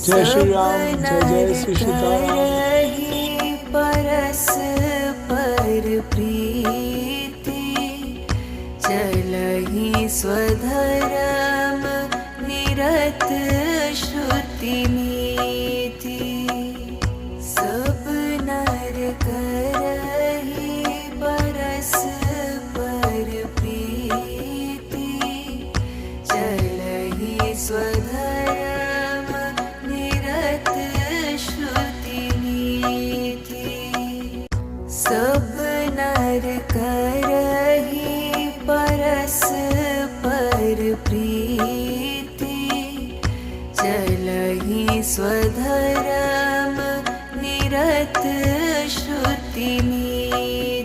जय श्री राम, जय श्री सीताराम। परस्पर प्रीति चलहि स्वधर्म निरत श्रुति नीति। सब नर करहि परस्पर प्रीति चलहि स्वधर्म निरत श्रुति नीति। सब नर करहि परस्पर प्रीति चलहि स्वधर्म निरत श्रुति नीति।